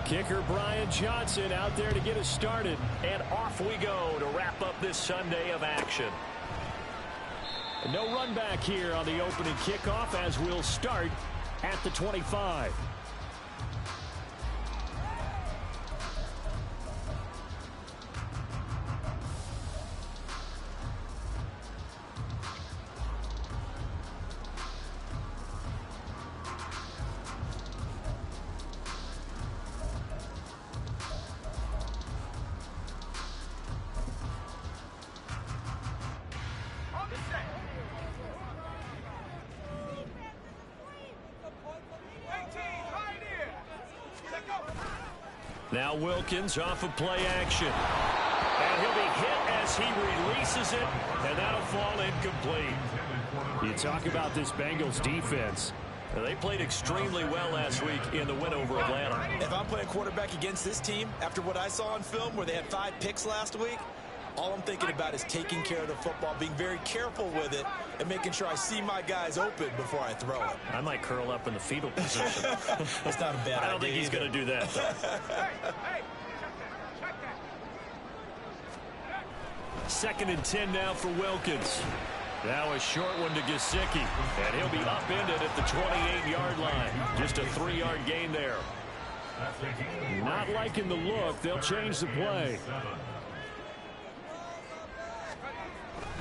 Kicker Brian Johnson out there to get us started. And off we go to wrap up this Sunday of action. No run back here on the opening kickoff as we'll start at the 25. Now Wilkins off of play action. And he'll be hit as he releases it, and that'll fall incomplete. You talk about this Bengals defense. They played extremely well last week in the win over Atlanta. If I'm playing quarterback against this team, after what I saw on film where they had 5 picks last week, all I'm thinking about is taking care of the football, being very careful with it, and making sure I see my guys open before I throw it. I might curl up in the fetal position. That's not a bad idea. I don't think he's going to do that, though. Second and 10 now for Wilkins. Now a short one to Gesicki, and he'll be upended at the 28-yard line. Just a 3-yard gain there. Not liking the look. They'll change the play.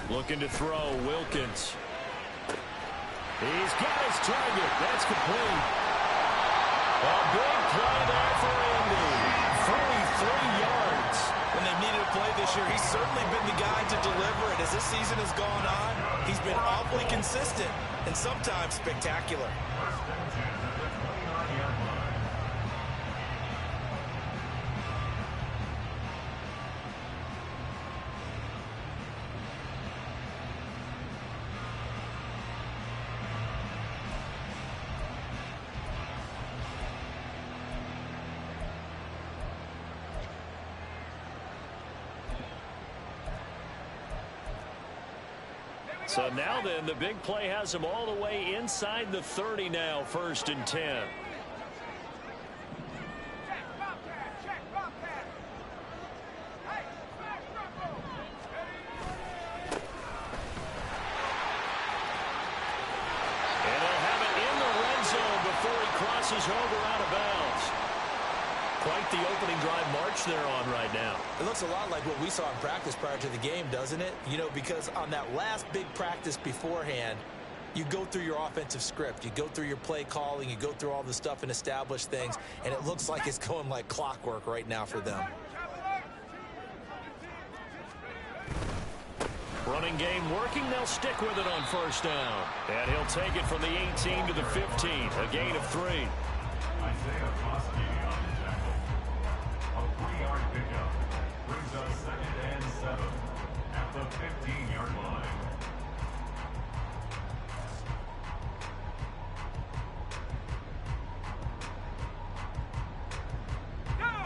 Looking to throw, Wilkins. He's got his target. That's complete. A big play there for Indy. 43 yards. When they've needed a play this year, he's certainly been the guy to deliver it. As this season has gone on, he's been awfully consistent and sometimes spectacular. So now then, the big play has him all the way inside the 30 now, 1st and 10. And he'll have it in the red zone before he crosses over out of bounds. Quite the opening drive march they're on right now. It looks a lot like what we saw in practice prior to the game, doesn't it? You know, because on that last big practice beforehand, you go through your offensive script. You go through your play calling. You go through all the stuff and establish things. And it looks like it's going like clockwork right now for them. Running game working. They'll stick with it on 1st down. And he'll take it from the 18 to the 15. A gain of 3.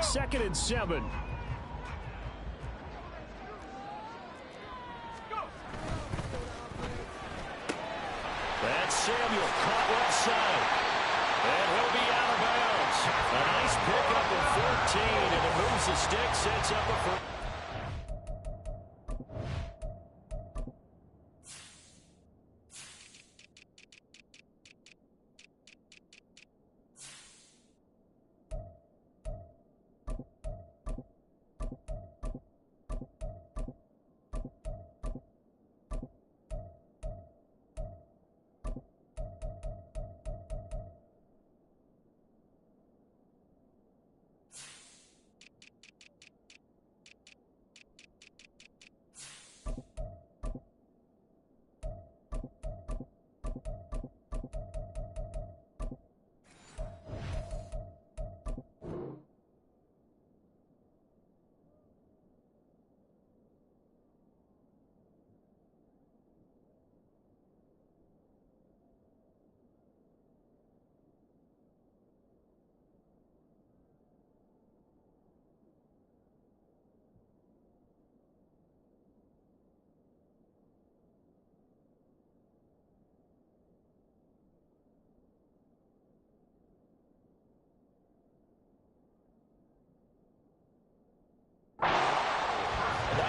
Second and 7. That's Samuel caught left side. And he'll be out of bounds. A nice pickup of 14, and it moves the stick, sets up a first.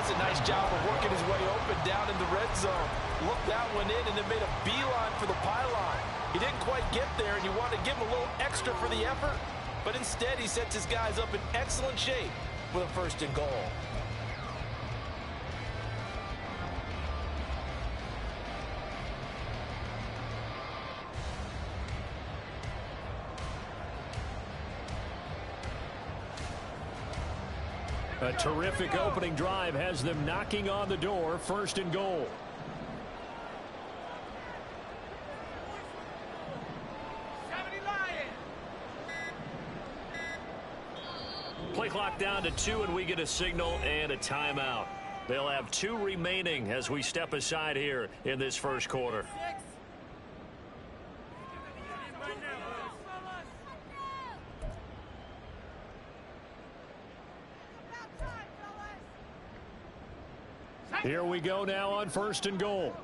does a nice job of working his way open down in the red zone. Looked that one in and then made a beeline for the pylon. He didn't quite get there, and you want to give him a little extra for the effort. But instead, he sets his guys up in excellent shape with a 1st and goal. A terrific opening drive has them knocking on the door. 1st and goal. Play clock down to 2, and we get a signal and a timeout. They'll have 2 remaining as we step aside here in this 1st quarter. Here we go now on 1st and goal.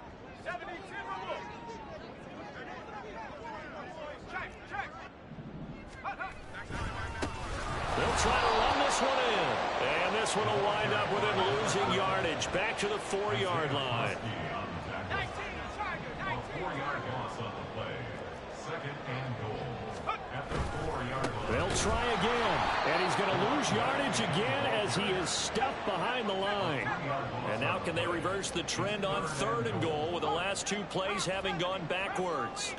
They'll try to run this one in. And this one will wind up with him losing yardage. Back to the 4-yard line. 4-yard loss on the play. 2nd and goal. At the 4-yard line. They'll try again. And he's going to lose yardage again as he is stuffed behind the line. And now can they reverse the trend on 3rd and goal with the last 2 plays having gone backwards?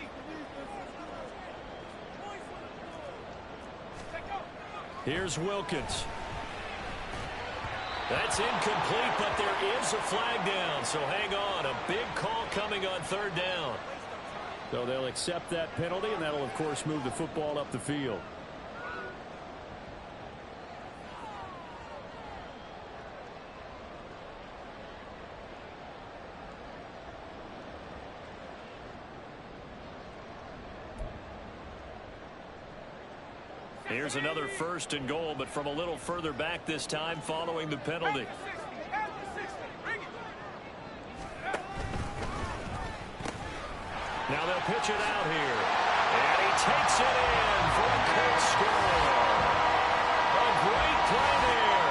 Here's Wilkins. That's incomplete, but there is a flag down. So hang on. A big call coming on 3rd down. So they'll accept that penalty, and that'll, of course, move the football up the field. Here's another 1st and goal, but from a little further back this time following the penalty. Now they'll pitch it out here. And he takes it in for a Colts score. A great play there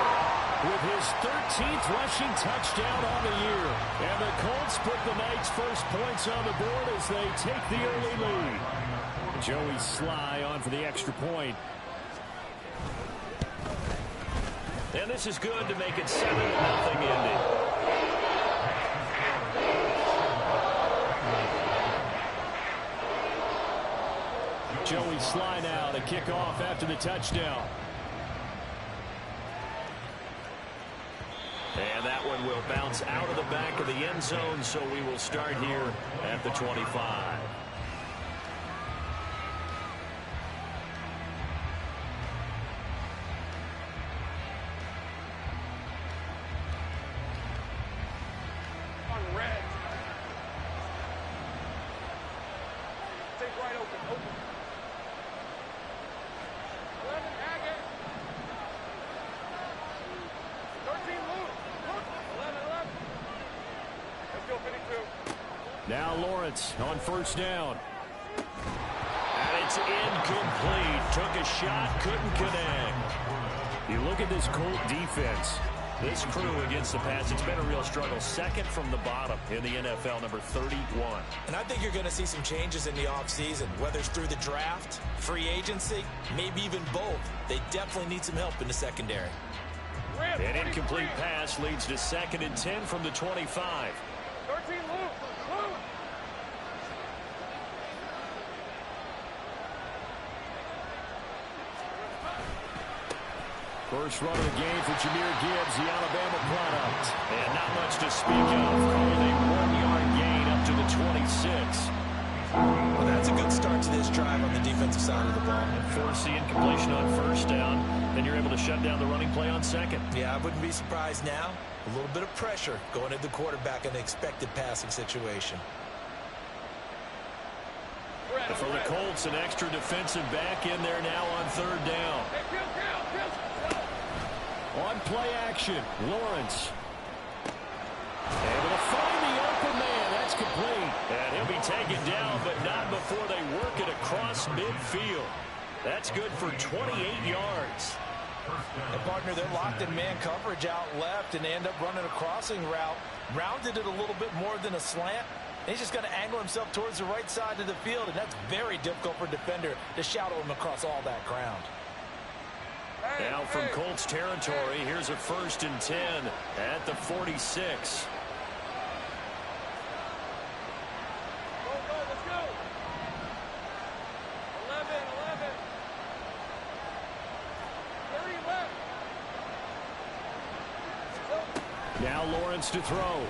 with his 13th rushing touchdown on the year. And the Colts put the night's first points on the board as they take the early lead. Joey Sly on for the extra point. And this is good to make it 7-0 Indy. Joey Sly now to kick off after the touchdown. And that one will bounce out of the back of the end zone, so we will start here at the 25. Now Lawrence on 1st down. And it's incomplete. Took a shot, couldn't connect. You look at this Colt defense. This crew against the pass, it's been a real struggle. 2nd from the bottom in the NFL, number 31. And I think you're going to see some changes in the offseason, whether it's through the draft, free agency, maybe even both. They definitely need some help in the secondary. An incomplete pass leads to 2nd and 10 from the 25. 13 Luke. First run of the game for Jahmyr Gibbs, the Alabama product. And not much to speak of. Called a 1-yard gain up to the 26. Well, that's a good start to this drive on the defensive side of the ball. Force the incompletion on 1st down. Then you're able to shut down the running play on 2nd. Yeah, I wouldn't be surprised now. A little bit of pressure going at the quarterback in an expected passing situation. For the Colts, an extra defensive back in there now on 3rd down. On play action, Lawrence. Able to find the open man. That's complete. And he'll be taken down, but not before they work it across midfield. That's good for 28 yards. And partner, they're locked in man coverage out left, and they end up running a crossing route. Rounded it a little bit more than a slant. And he's just going to angle himself towards the right side of the field, and that's very difficult for a defender to shadow him across all that ground. Now from Colts territory, here's a 1st and 10 at the 46. Now Lawrence to throw.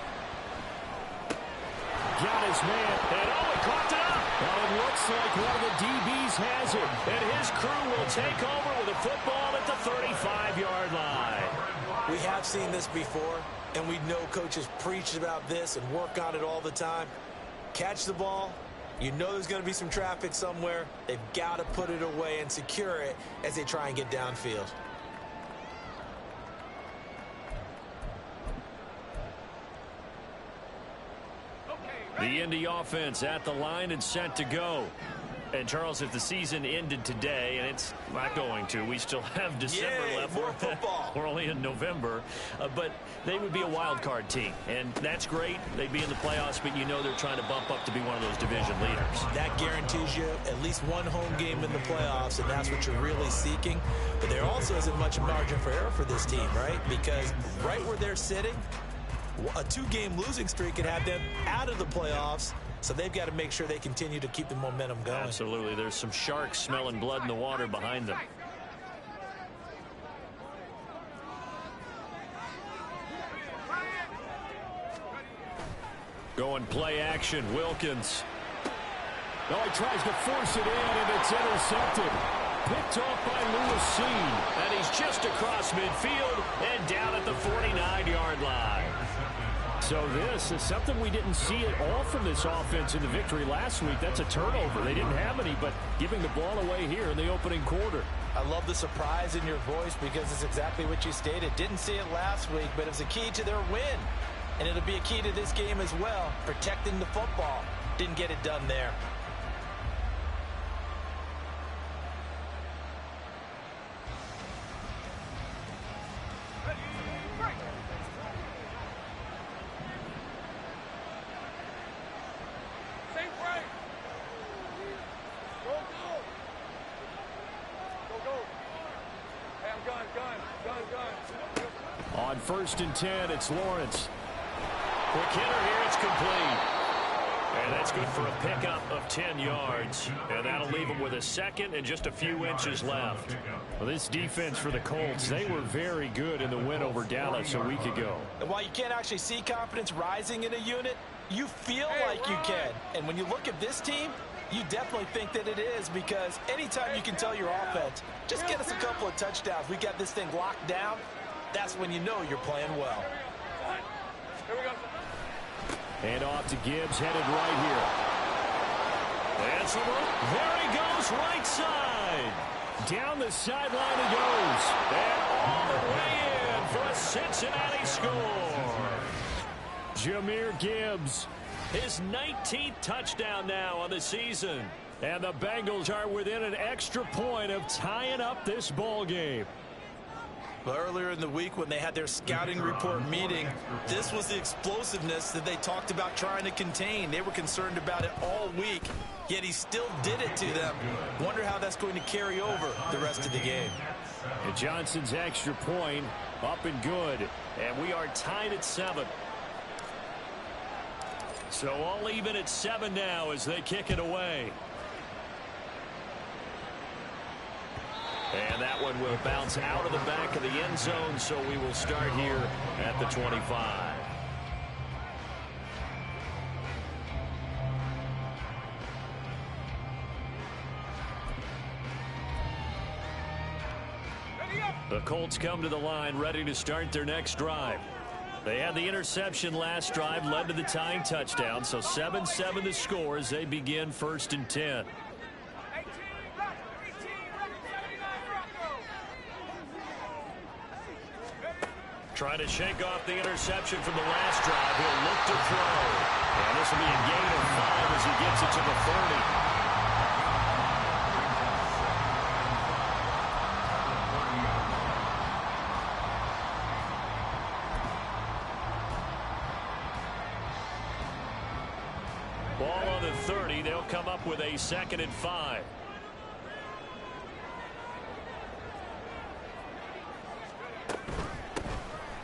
Got his man, and he caught it up. Well, it looks like one of the DBs has it, and his crew will take over with a football at the 35-yard line. We have seen this before, and we know coaches preach about this and work on it all the time. Catch the ball. You know there's going to be some traffic somewhere. They've got to put it away and secure it as they try and get downfield. The Indy offense at the line and set to go. And, Charles, if the season ended today, and it's not going to, we still have December left. More football. We're only in November. But they would be a wild card team. And that's great. They'd be in the playoffs, but you know they're trying to bump up to be one of those division leaders. That guarantees you at least one home game in the playoffs, and that's what you're really seeking. But there also isn't much margin for error for this team, right? Because right where they're sitting, a 2-game losing streak could have them out of the playoffs, so they've got to make sure they continue to keep the momentum going. Absolutely. There's some sharks smelling blood in the water behind them. Going play action, Wilkins. Oh, he tries to force it in, and it's intercepted. Picked off by Lewis. And he's just across midfield and down at the 49-yard line. So this is something we didn't see at all from this offense in the victory last week. That's a turnover. They didn't have any, but giving the ball away here in the opening quarter. I love the surprise in your voice because it's exactly what you stated. Didn't see it last week, but it was a key to their win. And it'll be a key to this game as well, protecting the football. Didn't get it done there. On 1st and 10, it's Lawrence. Quick hitter here, it's complete. And that's good for a pickup of 10 yards. And that'll leave them with a second and just a few inches left. Well, this defense for the Colts, they were very good in the win over Dallas a week ago. And while you can't actually see confidence rising in a unit, you feel like you can. And when you look at this team, you definitely think that it is, because anytime you can tell your offense, just get us a couple of touchdowns, we got this thing locked down, that's when you know you're playing well. Here we go. And off to Gibbs, headed right here. And there he goes, right side. Down the sideline he goes. And all the way in for a Cincinnati score. Jahmyr Gibbs, his 19th touchdown now on the season. And the Bengals are within an extra point of tying up this ball game. But earlier in the week when they had their scouting report meeting, this was the explosiveness that they talked about trying to contain. They were concerned about it all week, yet he still did it to them. Wonder how that's going to carry over the rest of the game. And Johnson's extra point up and good. And we are tied at 7. So all even at 7 now as they kick it away. And that one will bounce out of the back of the end zone, so we will start here at the 25. The Colts come to the line ready to start their next drive. They had the interception last drive, led to the tying touchdown, so 7-7 the score as they begin 1st and 10. Trying to shake off the interception from the last drive. He'll look to throw. And this will be a gain of 5 as he gets it to the 30. 30. They'll come up with a 2nd and 5.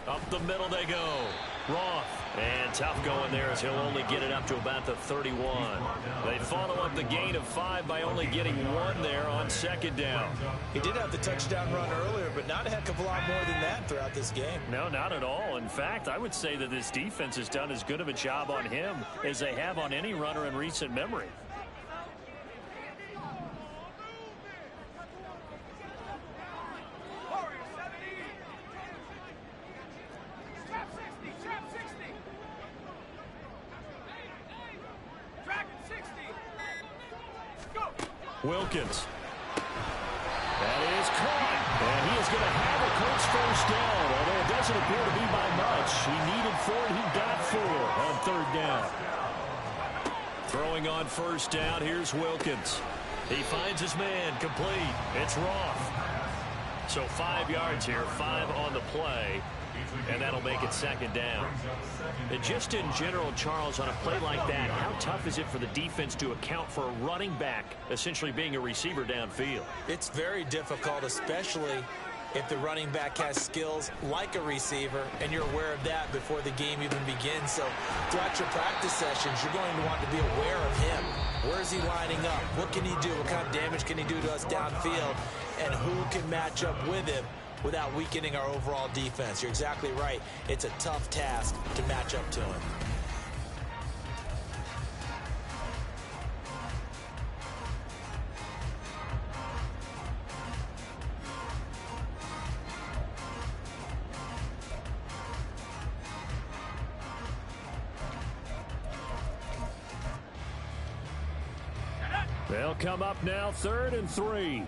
Up the middle they go. Roth. And tough going there as he'll only get it up to about the 31. They follow up the gain of 5 by only getting 1 there on 2nd down. He did have the touchdown run earlier, but not a heck of a lot more than that throughout this game. No, not at all. In fact, I would say that this defense has done as good of a job on him as they have on any runner in recent memory. Wilkins. That is caught. And he is going to have a Colts first down. Although it doesn't appear to be by much. He needed 4 and he got 4 on 3rd down. Throwing on 1st down, here's Wilkins. He finds his man complete. It's Roth. So 5 yards here, 5 on the play. And that'll make it 2nd down. And just in general, Charles, on a play like that, how tough is it for the defense to account for a running back essentially being a receiver downfield? It's very difficult, especially if the running back has skills like a receiver, and you're aware of that before the game even begins. So throughout your practice sessions, you're going to want to be aware of him. Where is he lining up? What can he do? What kind of damage can he do to us downfield? And who can match up with him without weakening our overall defense? You're exactly right. It's a tough task to match up to him. They'll come up now 3rd and 3.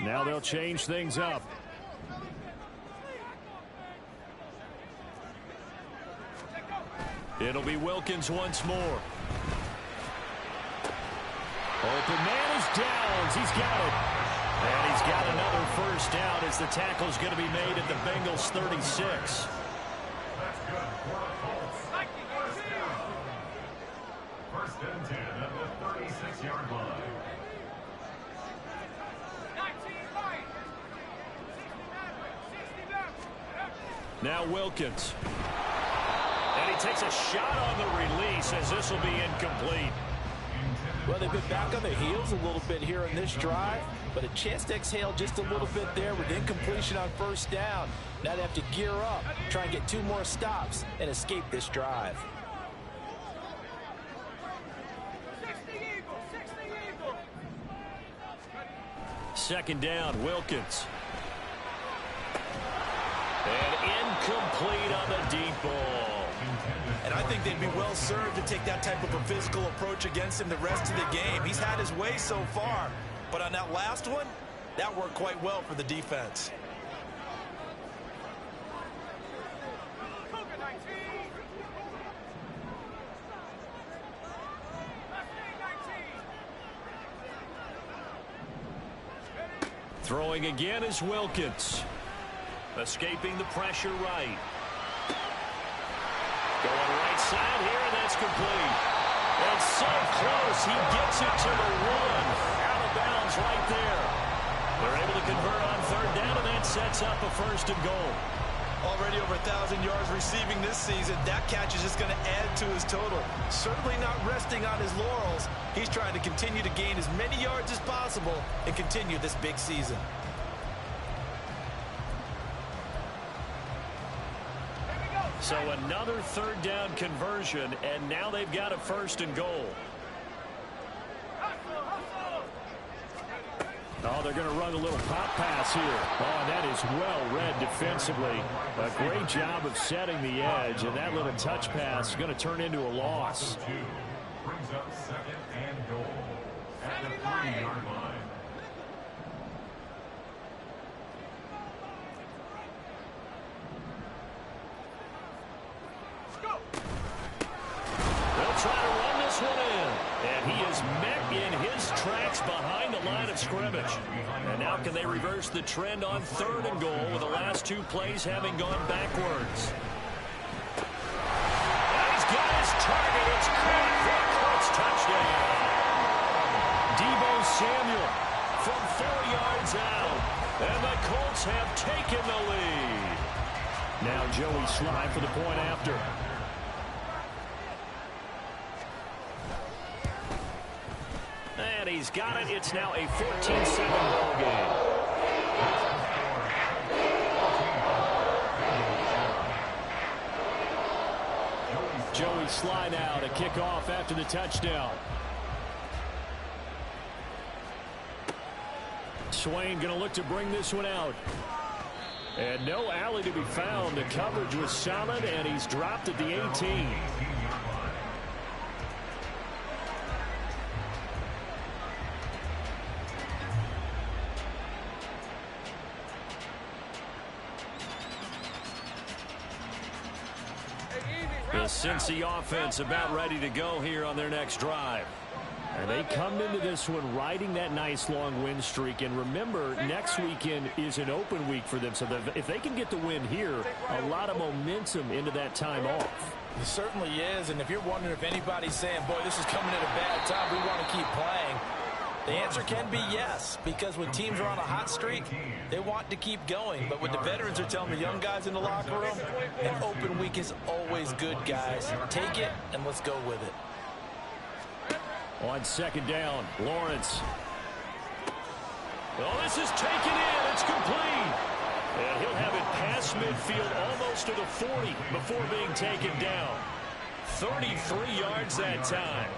Now they'll change things up. It'll be Wilkins once more. Open man is Downs. He's got it. And he's got another first down as the tackle's going to be made at the Bengals 36. That's good for the Colts. First and 10 at the 36-yard line. Now Wilkins. And he takes a shot on the release as this will be incomplete. Well, they've been back on their heels a little bit here in this drive, but a chance to exhale just a little bit there with incompletion on 1st down. Now they have to gear up, try and get 2 more stops and escape this drive. 2nd down, Wilkins. And incomplete on the deep ball. And I think they'd be well served to take that type of a physical approach against him the rest of the game. He's had his way so far, but on that last one, that worked quite well for the defense. Throwing again is Wilkins. Escaping the pressure right. Going right side here, and that's complete. And so close, he gets it to the 1. Out of bounds right there. They're able to convert on 3rd down, and that sets up a 1st and goal. Already over 1,000 yards receiving this season. That catch is just going to add to his total. Certainly not resting on his laurels. He's trying to continue to gain as many yards as possible and continue this big season. So another 3rd down conversion, and now they've got a 1st and goal. Oh, they're going to run a little pop pass here. Oh, that is well read defensively. A great job of setting the edge, and that little touch pass is going to turn into a loss. Brings up 2nd and goal at the 3-yard line. They'll try to run this one in. And he is met in his tracks behind the line of scrimmage. And now can they reverse the trend on 3rd and goal with the last 2 plays having gone backwards? Samuel from 4 yards out. And the Colts have taken the lead. Now Joey Sly for the point after. And he's got it. It's now a 14-7 ball game. Joey Sly now to kick off after the touchdown. Swain going to look to bring this one out. And no alley to be found. The coverage was solid, and he's dropped at the 18. The Cincy offense about ready to go here on their next drive. And they come into this one riding that nice long win streak. And remember, next weekend is an open week for them. So if they can get the win here, a lot of momentum into that time off. It certainly is. And if you're wondering if anybody's saying, boy, this is coming at a bad time, we want to keep playing, the answer can be yes. Because when teams are on a hot streak, they want to keep going. But what the veterans are telling the young guys in the locker room, an open week is always good, guys. Take it and let's go with it. On second down, Lawrence. Well, this is taken in. It's complete. And he'll have it past midfield almost to the 40 before being taken down. 33 yards that time.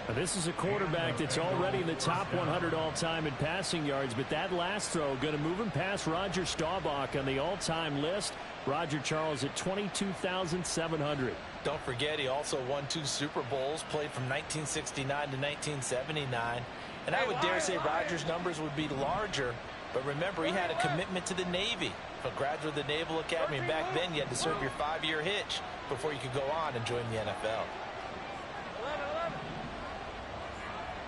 Now, this is a quarterback that's already in the top 100 all-time in passing yards, but that last throw going to move him past Roger Staubach on the all-time list. Roger Charles at 22,700. Don't forget, he also won 2 Super Bowls, played from 1969 to 1979. And I would dare say Rodgers' numbers would be larger. But remember, he had a commitment to the Navy. A graduate of the Naval Academy. And back then, you had to serve your 5-year hitch before you could go on and join the NFL. 11.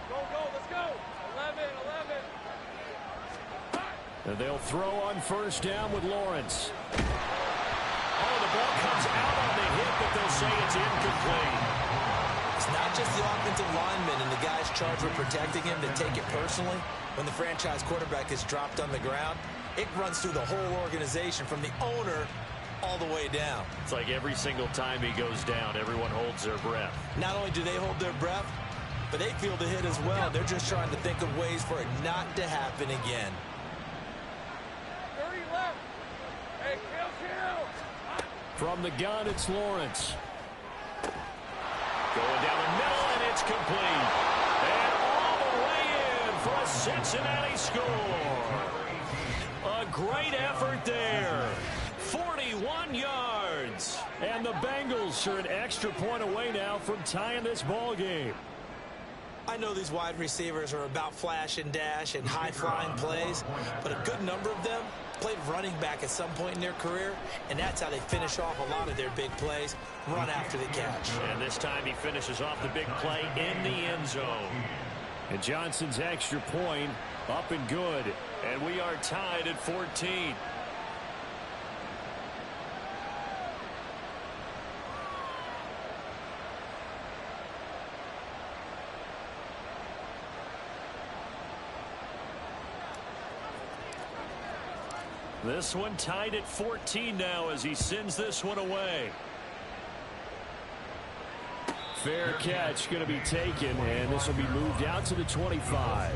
Go, let's go. 11. And they'll throw on first down with Lawrence. Oh, the ball comes out on the hit, but they'll say it's incomplete. It's not just the offensive linemen and the guys charged with protecting him that take it personally. When the franchise quarterback is dropped on the ground, it runs through the whole organization from the owner all the way down. It's like every single time he goes down, everyone holds their breath. Not only do they hold their breath, but they feel the hit as well. They're just trying to think of ways for it not to happen again. 30 left. Hey, kill. From the gun, it's Lawrence. Going down the middle, and it's complete. And all the way in for a Cincinnati score. A great effort there. 41 yards. And the Bengals are an extra point away now from tying this ball game. I know these wide receivers are about flash and dash and high-flying plays, but a good number of them played running back at some point in their career, and that's how they finish off a lot of their big plays, run after the catch. And this time he finishes off the big play in the end zone. And Johnson's extra point up and good, and we are tied at 14. This one tied at 14 now as he sends this one away. Fair catch going to be taken, and this will be moved out to the 25.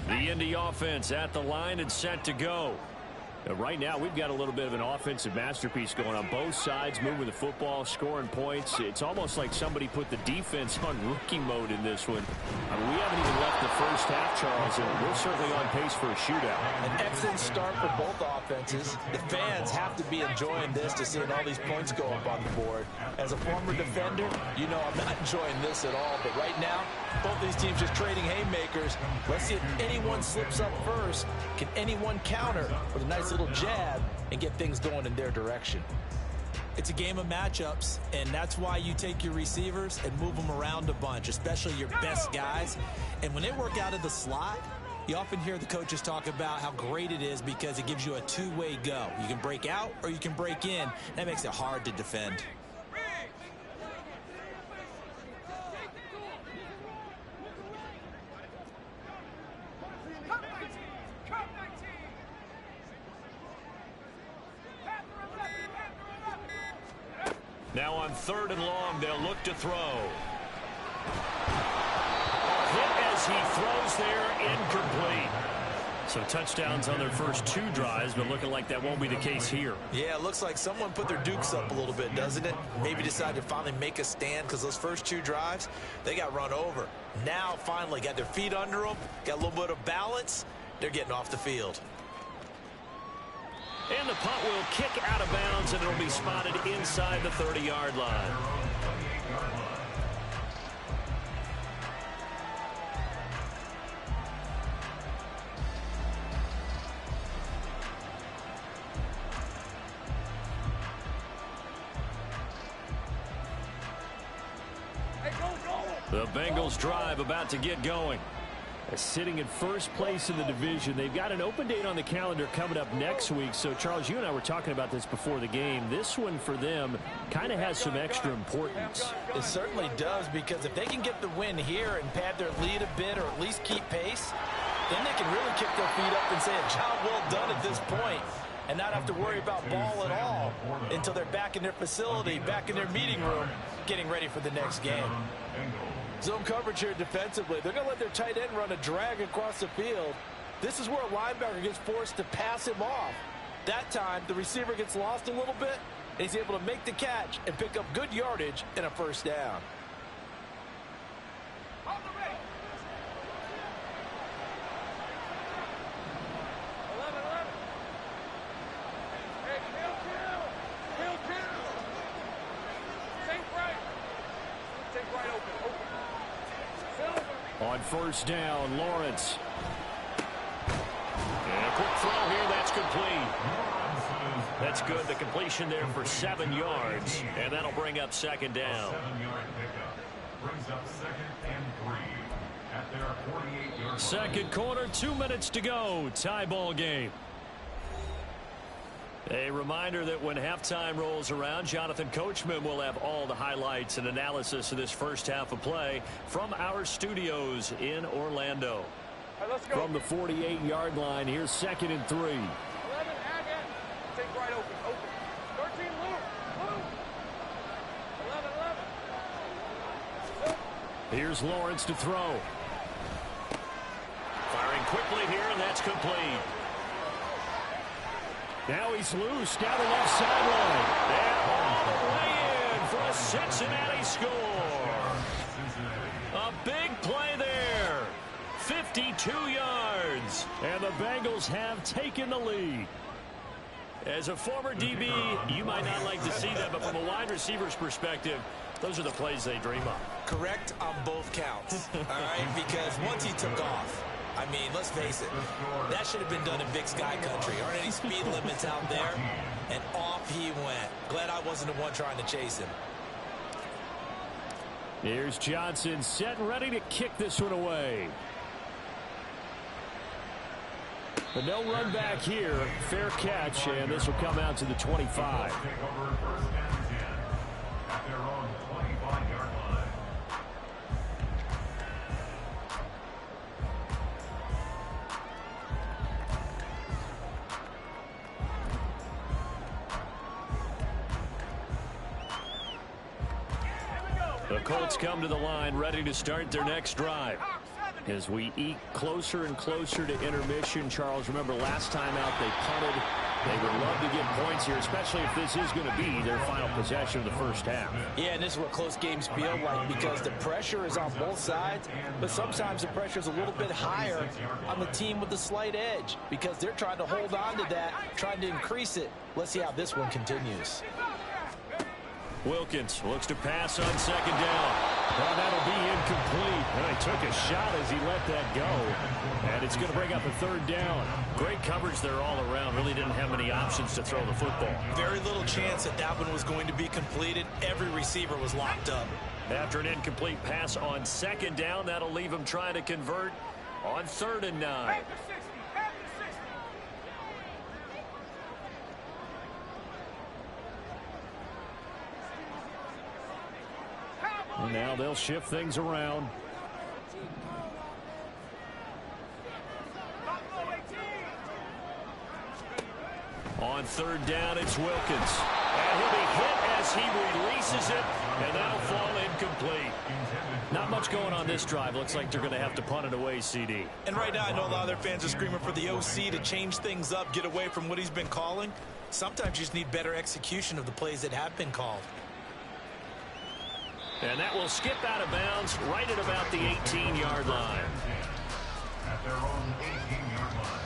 The Indy offense at the line and set to go. Right now, we've got a little bit of an offensive masterpiece going on both sides, moving the football, scoring points. It's almost like somebody put the defense on rookie mode in this one. I mean, we haven't even left the first half, Charles, and we're certainly on pace for a shootout. An excellent start for both offenses. The fans have to be enjoying this to seeing all these points go up on the board. As a former defender, you know I'm not enjoying this at all. But right now, both these teams just trading haymakers. Let's see if anyone slips up first. Can anyone counter with a nice little little jab and get things going in their direction. It's a game of matchups, and that's why you take your receivers and move them around a bunch, especially your best guys. And when they work out of the slot, you often hear the coaches talk about how great it is because it gives you a two-way go. You can break out or you can break in. That makes it hard to defend. Now on 3rd and long, they'll look to throw. Hit as he throws there, incomplete. So touchdowns on their first 2 drives, but looking like that won't be the case here. Yeah, it looks like someone put their dukes up a little bit, doesn't it? Maybe decided to finally make a stand because those first 2 drives, they got run over. Now finally got their feet under them, got a little bit of balance. They're getting off the field. And the punt will kick out of bounds, and it'll be spotted inside the 30-yard line. The Bengals drive about to get going. Sitting in first place in the division. They've got an open date on the calendar coming up next week. So, Charles, you and I were talking about this before the game. This one for them kind of has some extra importance. It certainly does, because if they can get the win here and pad their lead a bit or at least keep pace, then they can really kick their feet up and say a job well done at this point and not have to worry about ball at all until they're back in their facility, back in their meeting room, getting ready for the next game. Zone coverage here defensively. They're going to let their tight end run a drag across the field. This is where a linebacker gets forced to pass him off. That time, the receiver gets lost a little bit, and he's able to make the catch and pick up good yardage and a first down. On first down, Lawrence. And a quick throw here, that's complete. That's good. The completion there for 7 yards, and that'll bring up 2nd down. 7-yard pickup brings up 2nd and 3 at their 48-yard Second quarter, 2 minutes to go. Tie ball game. A reminder that when halftime rolls around, Jonathan Coachman will have all the highlights and analysis of this first half of play from our studios in Orlando. Right, let's go. From the 48-yard line, here's 2nd and 3. 11, take right open. 13, loop. 11. Here's Lawrence to throw. Firing quickly here, and that's complete. Now he's loose down the left sideline. And all the way in for a Cincinnati score. A big play there. 52 yards. And the Bengals have taken the lead. As a former DB, you might not like to see that, but from a wide receiver's perspective, those are the plays they dream of. Correct on both counts, all right? Because once he took off, I mean, let's face it, that should have been done in Big Sky Country. Aren't any speed limits out there? And off he went. Glad I wasn't the one trying to chase him. Here's Johnson set and ready to kick this one away. But no run back here. Fair catch, and this will come out to the 25. The Colts come to the line ready to start their next drive. As we eke closer and closer to intermission, Charles, remember last time out they punted. They would love to get points here, especially if this is going to be their final possession of the first half. Yeah, and this is what close games feel like because the pressure is on both sides, but sometimes the pressure is a little bit higher on the team with the slight edge because they're trying to hold on to that, trying to increase it. Let's see how this one continues. Wilkins looks to pass on 2nd down. Well, that'll be incomplete. Well, he took a shot as he let that go. And it's going to bring up a third down. Great coverage there all around. Really didn't have many options to throw the football. Very little chance that that one was going to be completed. Every receiver was locked up. After an incomplete pass on second down, that'll leave him trying to convert on 3rd and 9. And now they'll shift things around. On 3rd down, it's Wilkins. And he'll be hit as he releases it, and that'll fall incomplete. Not much going on this drive. Looks like they're going to have to punt it away, CD. And right now, I know a lot of their fans are screaming for the OC to change things up, get away from what he's been calling. Sometimes you just need better execution of the plays that have been called. And that will skip out of bounds right at about the 18-yard line. At their own 18-yard line.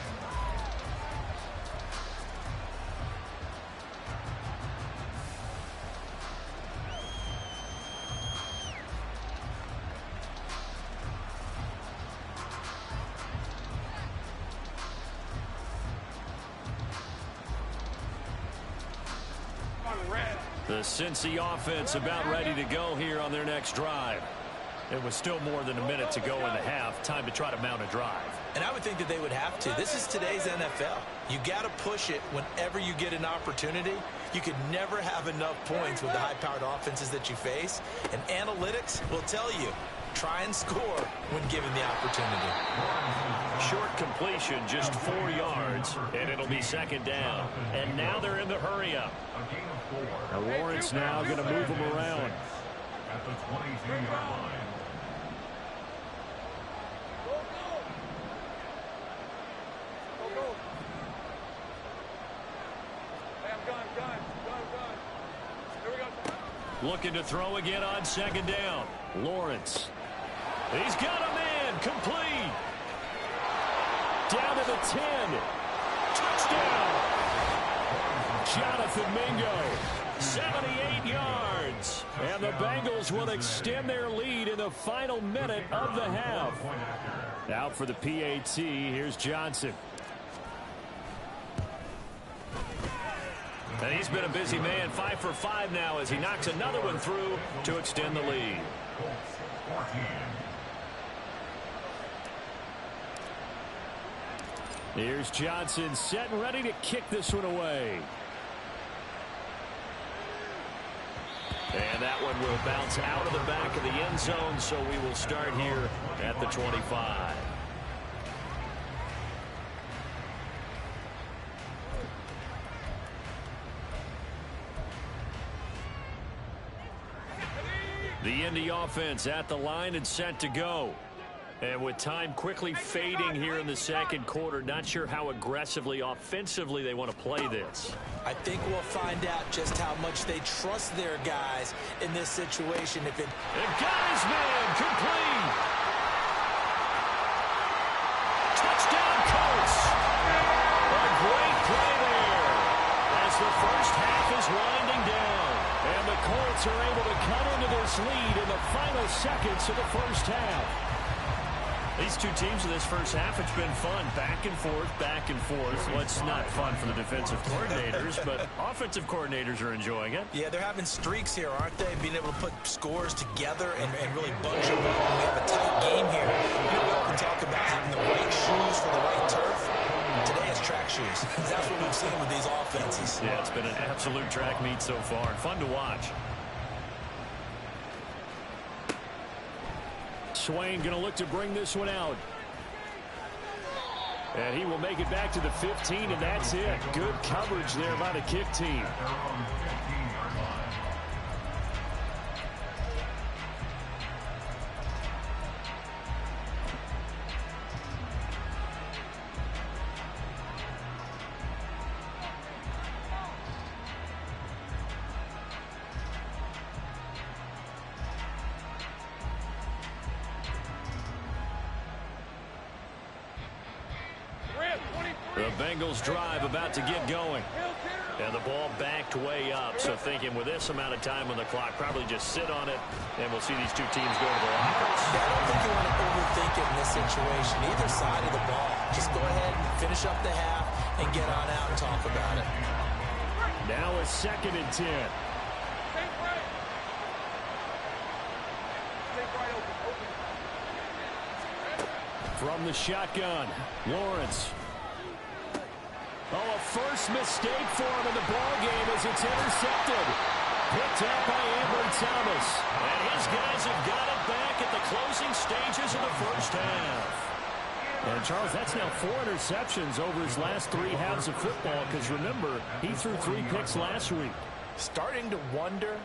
The Cincy offense about ready to go here on their next drive. It was still more than a minute to go in the half. Time to try to mount a drive. And I would think that they would have to. This is today's NFL. You got to push it whenever you get an opportunity. You could never have enough points with the high-powered offenses that you face. And analytics will tell you, try and score when given the opportunity. Short completion, just 4 yards, and it'll be 2nd down. And now they're in the hurry-up. Now Lawrence now going to move them around. At the 22-yard line. Looking to throw again on 2nd down. Lawrence. He's got a man. Complete. Down to the 10. Touchdown. Jonathan Mingo. 78 yards. And the Bengals will extend their lead in the final minute of the half. Out for the PAT. Here's Johnson. And he's been a busy man, 5 for 5 now as he knocks another one through to extend the lead. Here's Johnson set and ready to kick this one away. And that one will bounce out of the back of the end zone, so we will start here at the 25. The Indy offense at the line and set to go. And with time quickly fading here in the 2nd quarter, not sure how aggressively, offensively they want to play this. I think we'll find out just how much they trust their guys in this situation. If it got his man, complete. Touchdown, Colts. A great play there as the first half is winding down. And the Colts are able to cut into this lead in the final seconds of the first half. These two teams in this first half, it's been fun. Back and forth, back and forth. Well, it's not fun for the defensive coordinators, but offensive coordinators are enjoying it. Yeah, they're having streaks here, aren't they? Being able to put scores together and really bunch them up. And we have a tight game here. You know, we often talk about having the right shoes for the right turf. Today it's track shoes. That's what we've seen with these offenses. Yeah, it's been an absolute track meet so far. Fun to watch. Swain going to look to bring this one out. And he will make it back to the 15, and that's it. Good coverage there by the kick team. Red 23. The Bengals drive about to get going. And the ball backed way up. So thinking with this amount of time on the clock, probably just sit on it, and we'll see these two teams go to the lockers. Yeah, I don't think you want to overthink it in this situation. Either side of the ball. Just go ahead and finish up the half and get on out and talk about it. Now a 2nd and 10. From the shotgun, Lawrence. Oh, a first mistake for him in the ball game as it's intercepted. Picked up by Amber Thomas. And his guys have got it back at the closing stages of the first half. And, Charles, that's now 4 interceptions over his last 3 halves of football because, remember, he threw 3 picks last week. Starting to wonder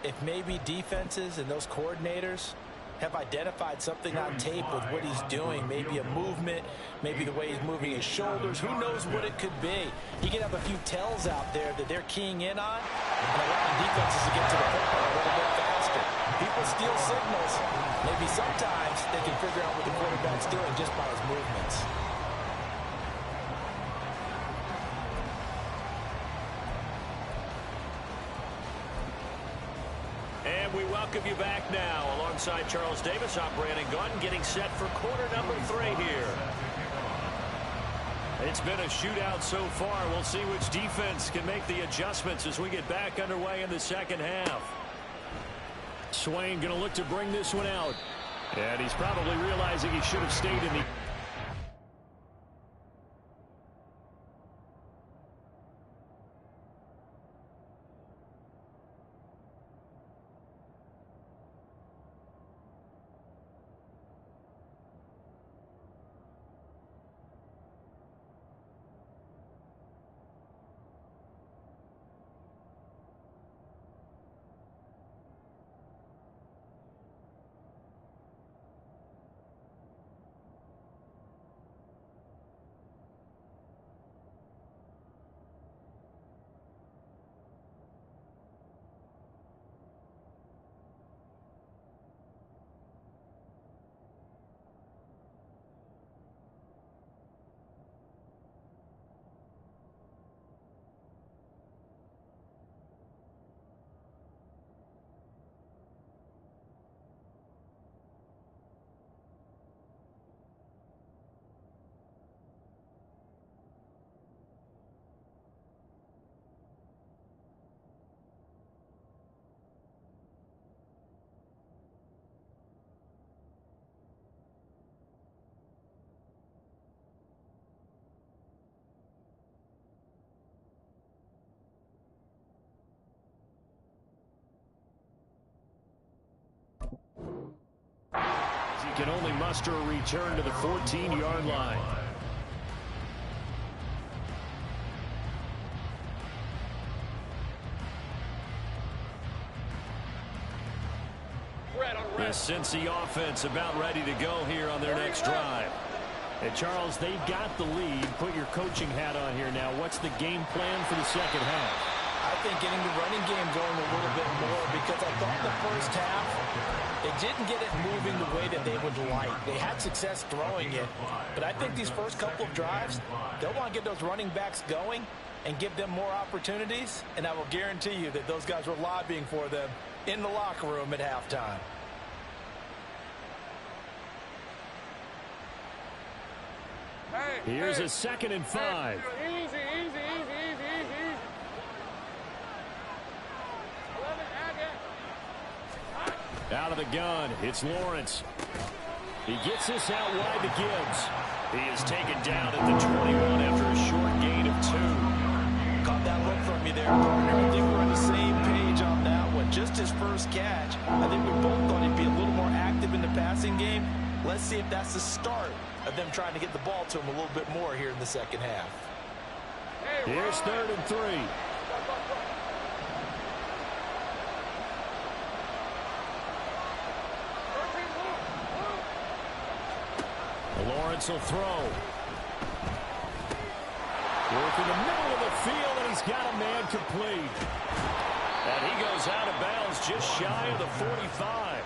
if maybe defenses and those coordinators have identified something on tape with what he's doing. Maybe a movement, maybe the way he's moving his shoulders. Who knows what it could be? He could have a few tells out there that they're keying in on and allowing defenses to get to the football a little bit faster. People steal signals. Maybe sometimes they can figure out what the quarterback's doing just by his movements. And we welcome you back now. Alongside Charles Davis, I'm Brandon Gaudin, getting set for quarter number 3 here. It's been a shootout so far. We'll see which defense can make the adjustments as we get back underway in the second half. Swain going to look to bring this one out. And he's probably realizing he should have stayed in the... He can only muster a return to the 14-yard line. The Cincy offense about ready to go here on their next drive. And Charles, they've got the lead. Put your coaching hat on here now. What's the game plan for the second half? I think getting the running game going a little bit more, because I thought the first half they didn't get it moving the way that they would like. They had success throwing it, but I think these first couple of drives, they'll want to get those running backs going and give them more opportunities, and I will guarantee you that those guys were lobbying for them in the locker room at halftime. Here's a 2nd and 5. Easy. 11, Out of the gun, it's Lawrence. He gets this out wide to Gibbs. He is taken down at the 21 after a short gain of 2. Caught that look from you there, partner. I think we're on the same page on that one. Just his first catch. I think we both thought he'd be a little more active in the passing game. Let's see if that's the start of them trying to get the ball to him a little bit more here in the second half. Here's 3rd and 3. Lawrence will throw. Work in the middle of the field, and he's got a man complete. And he goes out of bounds just shy of the 45.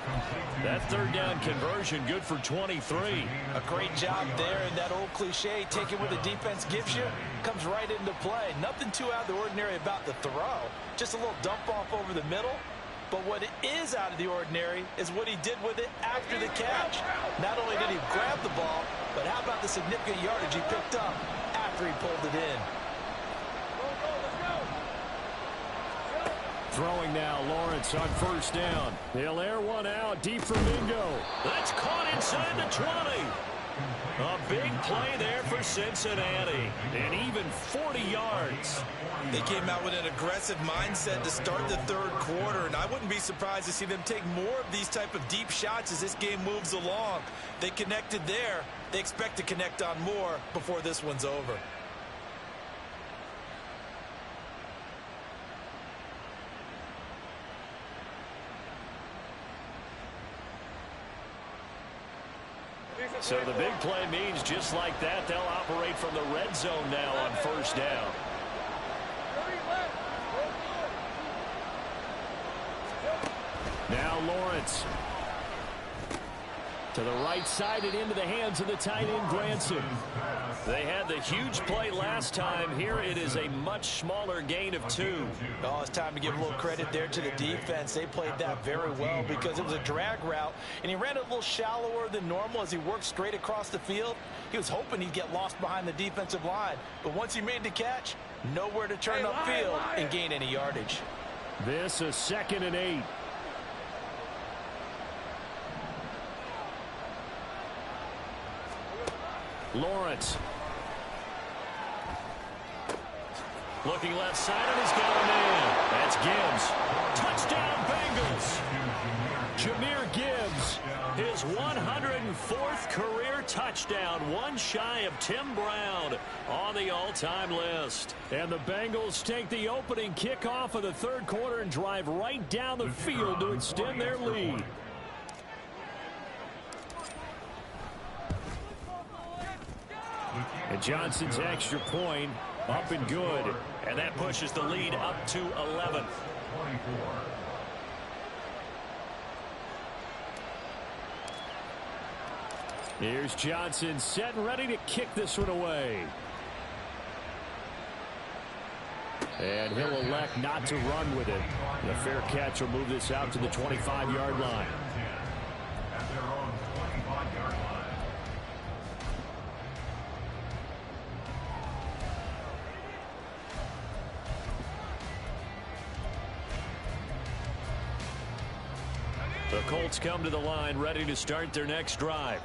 That third down conversion good for 23. A great job there, and that old cliche, taking what the defense gives you, comes right into play. Nothing too out of the ordinary about the throw. Just a little dump off over the middle. But what is out of the ordinary is what he did with it after the catch. Not only did he grab the ball, but how about the significant yardage he picked up after he pulled it in. Throwing now, Lawrence on first down. He'll air one out deep for Mingo. That's caught inside the 20. A big play there for Cincinnati. And even 40 yards. They came out with an aggressive mindset to start the third quarter, and I wouldn't be surprised to see them take more of these type of deep shots as this game moves along. They connected there. They expect to connect on more before this one's over. So the big play means just like that, they'll operate from the red zone now on first down. Now Lawrence. To the right side and into the hands of the tight end, Granson. They had the huge play last time. Here it is a much smaller gain of 2. Oh, it's time to give a little credit there to the defense. They played that very well because it was a drag route, and he ran it a little shallower than normal as he worked straight across the field. He was hoping he'd get lost behind the defensive line, but once he made the catch, nowhere to turn upfield and gain any yardage. This is 2nd and 8. Lawrence. Looking left side, and he's got a man. That's Gibbs. Touchdown, Bengals. Jahmyr Gibbs, his 104th career touchdown, one shy of Tim Brown on the all-time list. And the Bengals take the opening kickoff of the third quarter and drive right down the field to extend their lead. And Johnson's extra point up and good. And that pushes the lead up to 11. Here's Johnson set and ready to kick this one away. And he'll elect not to run with it. The fair catch will move this out to the 25-yard line. At their own 25-yard line. The Colts come to the line ready to start their next drive.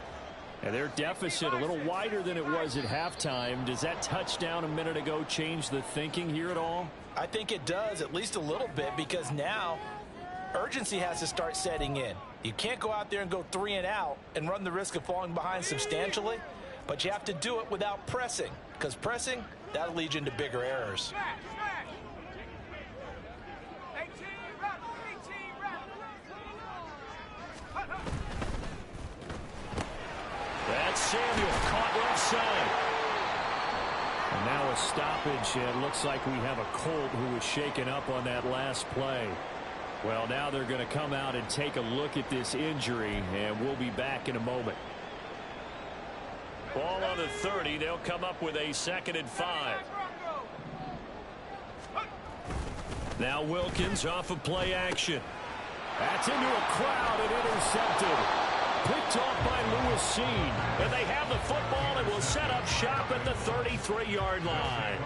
And their deficit a little wider than it was at halftime. Does that touchdown a minute ago change the thinking here at all? I think it does, at least a little bit, because now urgency has to start setting in. You can't go out there and go 3 and out and run the risk of falling behind substantially, but you have to do it without pressing, because pressing, that'll lead you into bigger errors. That's Samuel caught left side. And now a stoppage. It looks like we have a Colt who was shaken up on that last play. Well, now they're going to come out and take a look at this injury, and we'll be back in a moment. Ball on the 30. They'll come up with a 2nd and 5. Now Wilkins off of play action. That's into a crowd and intercepted. Picked off by Lewis Seen. And they have the football and will set up shop at the 33-yard line.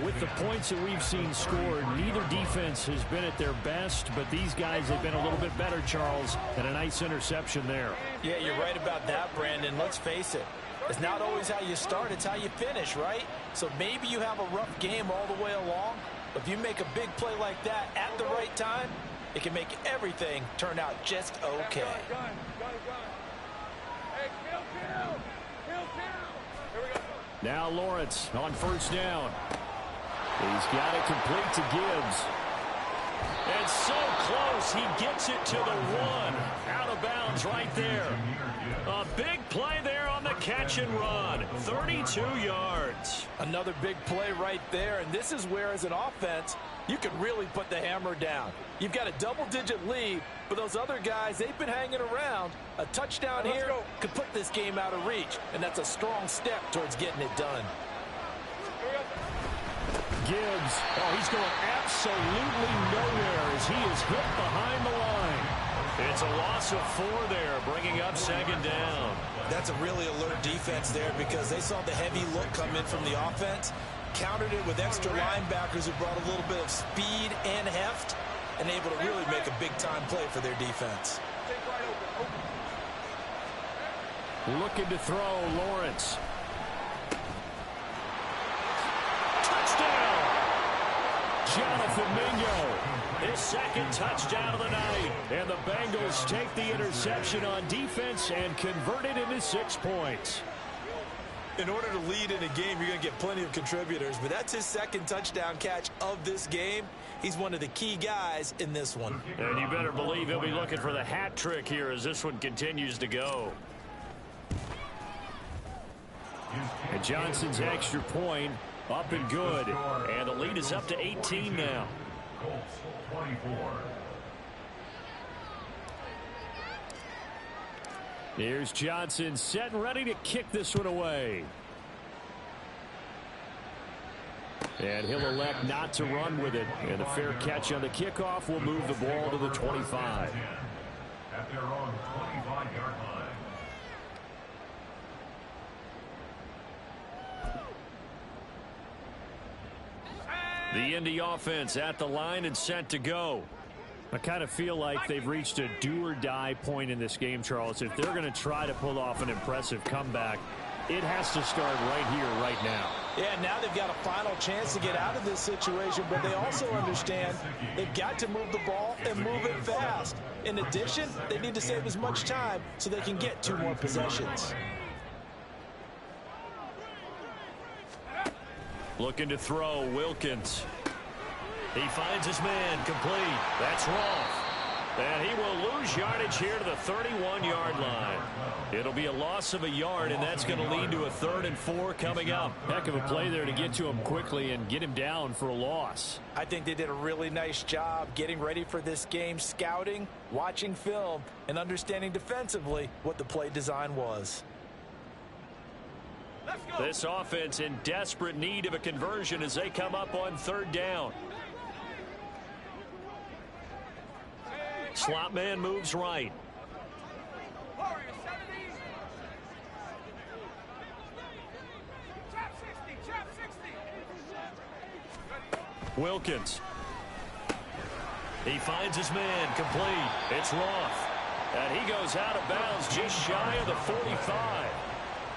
With the points that we've seen scored, neither defense has been at their best, but these guys have been a little bit better, Charles, and a nice interception there. Yeah, you're right about that, Brandon. Let's face it. It's not always how you start, it's how you finish, right? So maybe you have a rough game all the way along, but if you make a big play like that at the right time, it can make everything turn out just okay. Now Lawrence on first down. He's got it complete to Gibbs. And so close, he gets it to the 1. Out of bounds right there. A big play there on the catch and run. 32 yards. Another big play right there, and this is where, as an offense, you can really put the hammer down. You've got a double-digit lead, but those other guys, they've been hanging around. A touchdown here could put this game out of reach, and that's a strong step towards getting it done. Gibbs, oh, he's going absolutely nowhere as he is hit behind the line. It's a loss of 4 there, bringing up 2nd down. That's a really alert defense there because they saw the heavy look come in from the offense, countered it with extra linebackers who brought a little bit of speed and heft, and able to really make a big-time play for their defense. Looking to throw, Lawrence. Jonathan Mingo, his 2nd touchdown of the night. And the Bengals take the interception on defense and convert it into 6 points. In order to lead in a game, you're going to get plenty of contributors, but that's his 2nd touchdown catch of this game. He's one of the key guys in this one. And you better believe he'll be looking for the hat trick here as this one continues to go. And Johnson's extra point up and good. And the lead is up to 18 now. Colts 24. Here's Johnson set and ready to kick this one away. And he'll elect not to run with it. And a fair catch on the kickoff will move the ball to the 25. At their own 25-yard line. The Indy offense at the line and set to go. I kind of feel like they've reached a do-or-die point in this game, Charles. If they're going to try to pull off an impressive comeback, it has to start right here, right now. Yeah, now they've got a final chance to get out of this situation, but they also understand they've got to move the ball and move it fast. In addition, they need to save as much time so they can get 2 more possessions. Looking to throw, Wilkins. He finds his man, complete. That's Roth. And he will lose yardage here to the 31-yard line. It'll be a loss of a yard, and that's going to lead to a 3rd and 4 coming up. Heck of a play there to get to him quickly and get him down for a loss. I think they did a really nice job getting ready for this game, scouting, watching film, and understanding defensively what the play design was. This offense in desperate need of a conversion as they come up on 3rd down. Slot man moves right. Wilkins. He finds his man, complete. It's Roth. And he goes out of bounds just shy of the 45.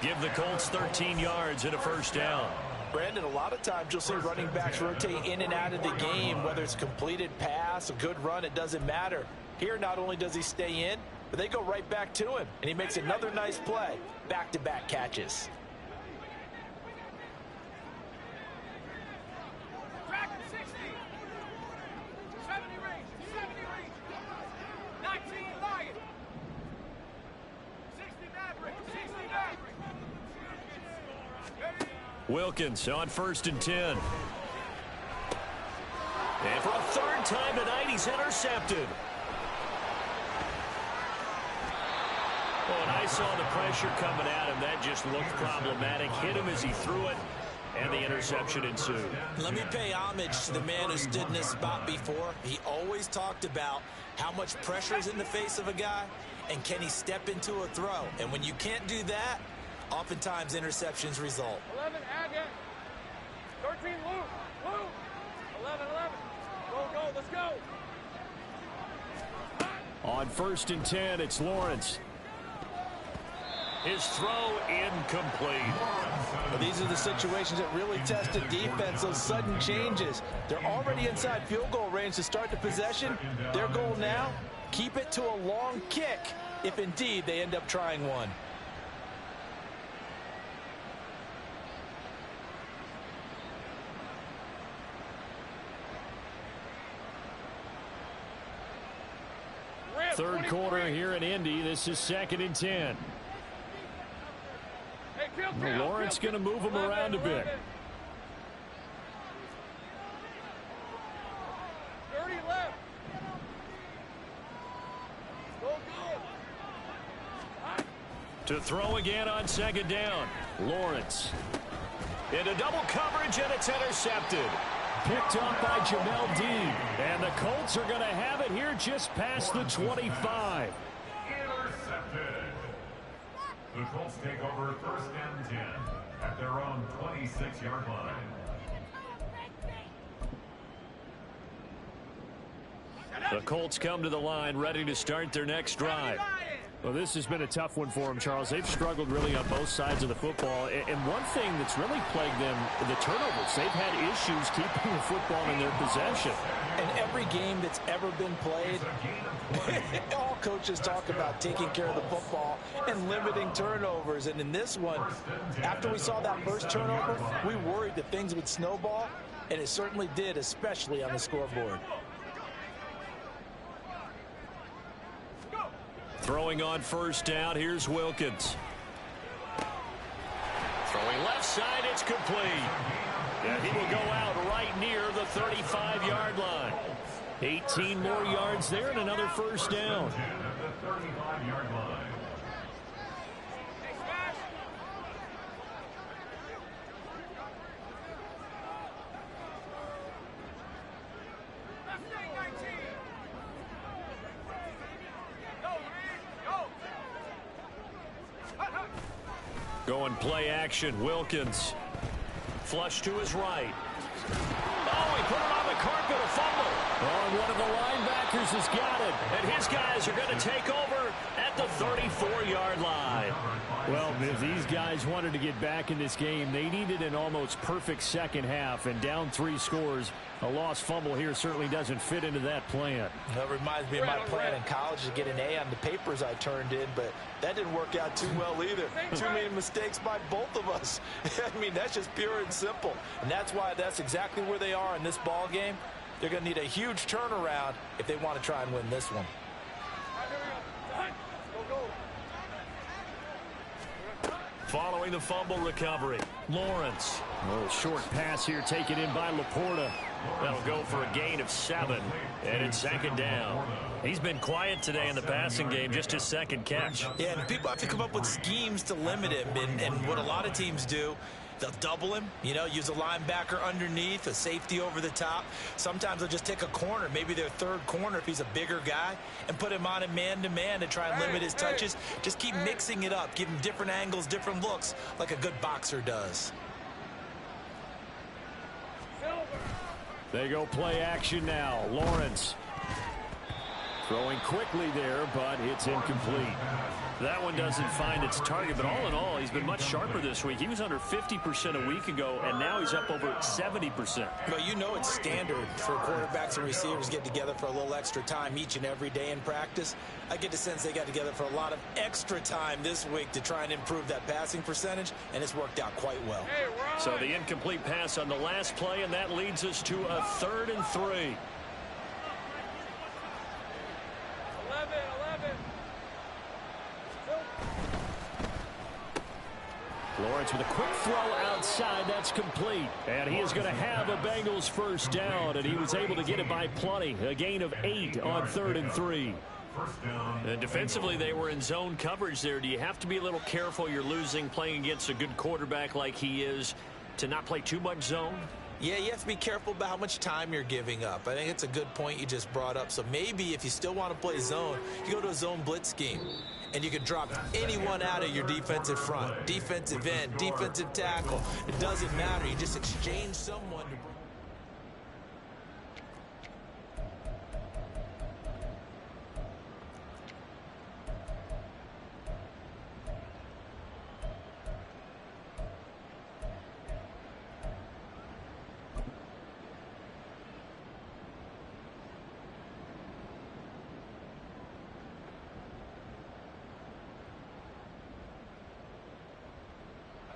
Give the Colts 13 yards and a 1st down. Brandon, a lot of times you'll see running backs rotate in and out of the game, whether it's completed pass, a good run, it doesn't matter. Here, not only does he stay in, but they go right back to him, and he makes another nice play. Back-to-back catches. Wilkins on 1st and 10. And for a 3rd time tonight, he's intercepted. Oh, and I saw the pressure coming at him. That just looked problematic. Hit him as he threw it, and the interception ensued. Let me pay homage to the man who stood in this spot before. He always talked about how much pressure is in the face of a guy, and can he step into a throw. And when you can't do that, oftentimes interceptions result. 11, Agate. 13, Luke. Luke. 11, 11. Go, let's go. On 1st and 10, it's Lawrence. His throw incomplete. Well, these are the situations that really test a defense, those sudden changes. They're already inside field goal range to start the possession. Their goal now, keep it to a long kick if indeed they end up trying one. Third quarter here in Indy. This is 2nd and 10. Well, Lawrence going to move him around a bit. 30 left. Go, go. To throw again on second down. Lawrence. Into double coverage, and it's intercepted. Picked up by Jamel Dean. And the Colts are going to have it here just past the 25. Intercepted. The Colts take over 1st and 10 at their own 26-yard line. The Colts come to the line ready to start their next drive. Well, this has been a tough one for them, Charles. They've struggled really on both sides of the football. And one thing that's really plagued them, the turnovers. They've had issues keeping the football in their possession. And every game that's ever been played, all coaches talk about taking care of the football and limiting turnovers. And in this one, after we saw that first turnover, we worried that things would snowball, and it certainly did, especially on the scoreboard. Throwing on first down, here's Wilkins. Throwing left side, it's complete. And he will go out right near the 35-yard line. 18 more yards there and another first down. At the 35-yard line. Going play action, Wilkins. Flush to his right. Oh, he put it on the carpet, a fumble. Oh, one of the linebackers has got it. And his guys are going to take over at the 34-yard line. Well, if these guys wanted to get back in this game, they needed an almost perfect second half. And down 3 scores, a lost fumble here certainly doesn't fit into that plan. That reminds me of my plan in college to get an A on the papers I turned in, but that didn't work out too well either. Too many mistakes by both of us. I mean, that's just pure and simple. And that's why that's exactly where they are in this ball game. They're going to need a huge turnaround if they want to try and win this one. Following the fumble recovery, Lawrence. A little short pass here taken in by Laporta. That'll go for a gain of 7, and it's second down. He's been quiet today in the passing game, just his second catch. Yeah, and people have to come up with schemes to limit him, and what a lot of teams do, they'll double him, you know, use a linebacker underneath, a safety over the top. Sometimes they'll just take a corner, maybe their third corner if he's a bigger guy, and put him on a man-to-man to try and limit his touches. Just keep mixing it up, give him different angles, different looks, like a good boxer does. They go play action now. Lawrence throwing quickly there, but it's incomplete. That one doesn't find its target, but all in all, he's been much sharper this week. He was under 50% a week ago, and now he's up over 70%. But you know it's standard for quarterbacks and receivers get together for a little extra time each and every day in practice. I get the sense they got together for a lot of extra time this week to try and improve that passing percentage, and it's worked out quite well. So the incomplete pass on the last play, and that leads us to a 3rd and 3. 11. Lawrence with a quick throw outside. That's complete. And he is going to have a Bengals first down, and he was able to get it by plenty. A gain of 8 on 3rd and 3. And defensively, they were in zone coverage there. Do you have to be a little careful? You're losing playing against a good quarterback like he is to not play too much zone? Yeah, you have to be careful about how much time you're giving up. I think it's a good point you just brought up. So maybe if you still want to play zone, you go to a zone blitz scheme. And you can drop anyone out of your defensive front. Defensive end, defensive tackle. It doesn't matter. You just exchange someone to...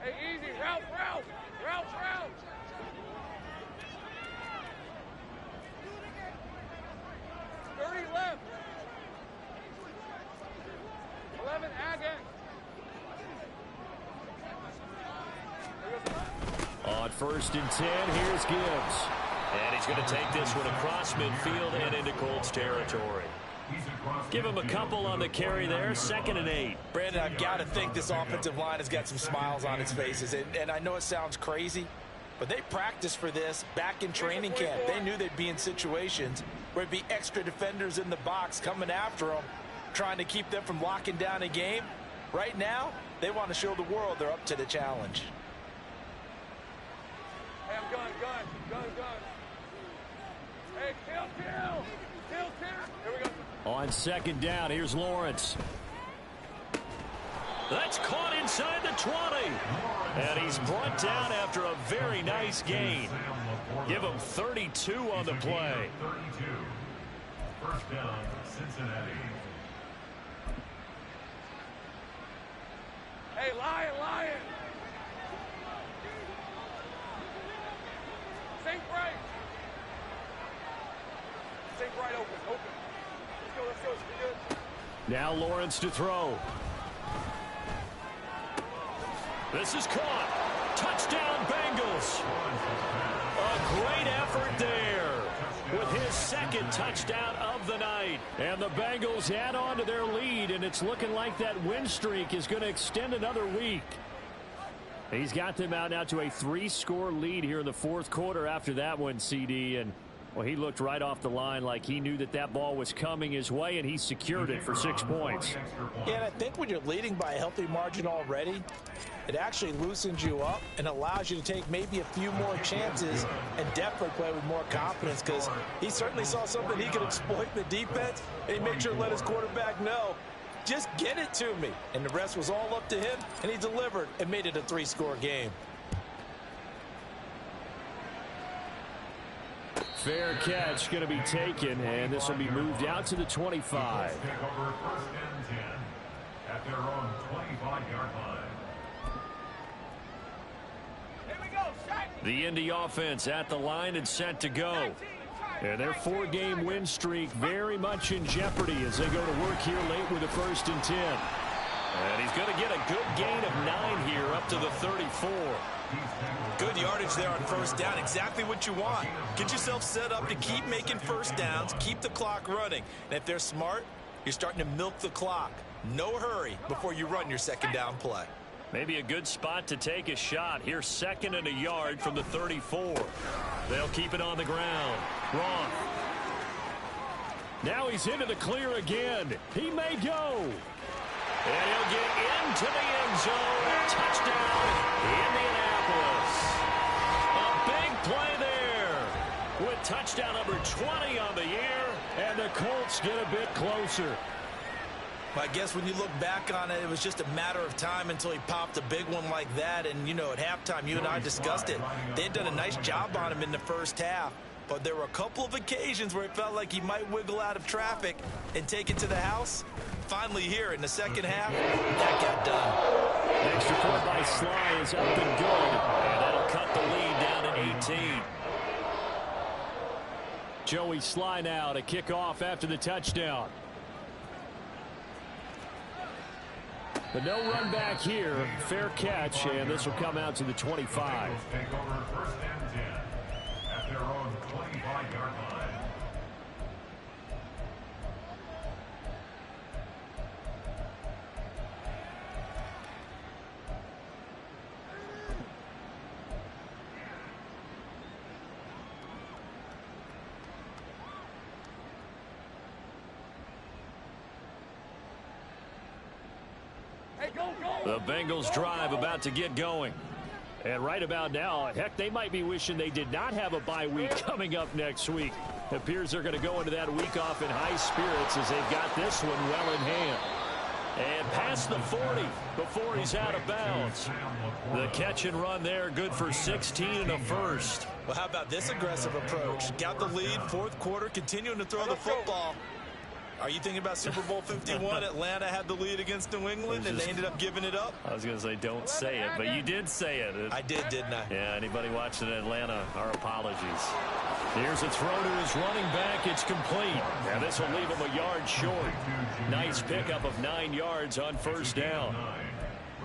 Hey, easy. Route. 30 left. 11, again. On 1st and 10, here's Gibbs. And he's going to take this one across midfield and into Colts territory. Give him a couple on the carry there. 2nd and 8. Brandon, I've got to think this offensive line has got some smiles on its faces. And I know it sounds crazy, but they practiced for this back in training camp. They knew they'd be in situations where it'd be extra defenders in the box coming after them, trying to keep them from locking down a game. Right now, they want to show the world they're up to the challenge. Hey, I'm gun. Hey, kill. Here we go. On 2nd down, here's Lawrence. That's caught inside the 20. And he's brought down after a very nice gain. Give him 32 on the play. 32. First down, Cincinnati. Hey, lion. Sink right open. Let's go. You're good. Now Lawrence to throw. This is caught. Touchdown, Bengals. A great effort there with his 2nd touchdown of the night. And the Bengals add on to their lead, and it's looking like that win streak is going to extend another week. He's got them out now to a 3-score lead here in the 4th quarter after that one, CD. And, well, he looked right off the line like he knew that ball was coming his way, and he secured it for 6 points. Yeah, and I think when you're leading by a healthy margin already, it actually loosens you up and allows you to take maybe a few more chances and definitely play with more confidence, because he certainly saw something he could exploit in the defense, and he made sure to let his quarterback know, just get it to me. And the rest was all up to him, and he delivered and made it a 3-score game. Fair catch going to be taken, and this will be moved out to the 25. Take over 1st and 10 at their own 25-yard line. The Indy offense at the line and set to go. And their 4-game win streak very much in jeopardy as they go to work here late with a 1st and 10. And he's going to get a good gain of 9 here up to the 34. Good yardage there on 1st down. Exactly what you want. Get yourself set up to keep making 1st downs, keep the clock running. And if they're smart, you're starting to milk the clock. No hurry before you run your 2nd down play. Maybe a good spot to take a shot. Here's 2nd and a yard from the 34. They'll keep it on the ground. Roth. Now he's into the clear again. He may go. And he'll get into the end zone. Touchdown, Indianapolis. A big play there with touchdown number 20 on the year. And the Colts get a bit closer. I guess when you look back on it, it was just a matter of time until he popped a big one like that. And, you know, at halftime, you and I discussed it. They had done a nice job on him in the 1st half. But there were a couple of occasions where it felt like he might wiggle out of traffic and take it to the house. Finally here in the 2nd half, that got done. Extra point by Sly is up and good. And that'll cut the lead down to 18. Joey Sly now to kick off after the touchdown. But no run back here. Fair catch, and this will come out to the 25. Take over 1st and 10 at their own 25-yard line. The Bengals drive about to get going. And right about now, heck, they might be wishing they did not have a bye week coming up next week. It appears they're going to go into that week off in high spirits as they've got this one well in hand. And past the 40 before he's out of bounds. The catch and run there, good for 16 and a first. Well, how about this aggressive approach? Got the lead, 4th quarter, continuing to throw the football. Are you thinking about Super Bowl 51? Atlanta had the lead against New England, and they ended up giving it up? I was going to say, don't say it, but you did say it. I did, didn't I? Yeah, anybody watching Atlanta, our apologies. Here's a throw to his running back. It's complete. And this will leave him a yard short. Nice pickup of 9 yards on 1st down.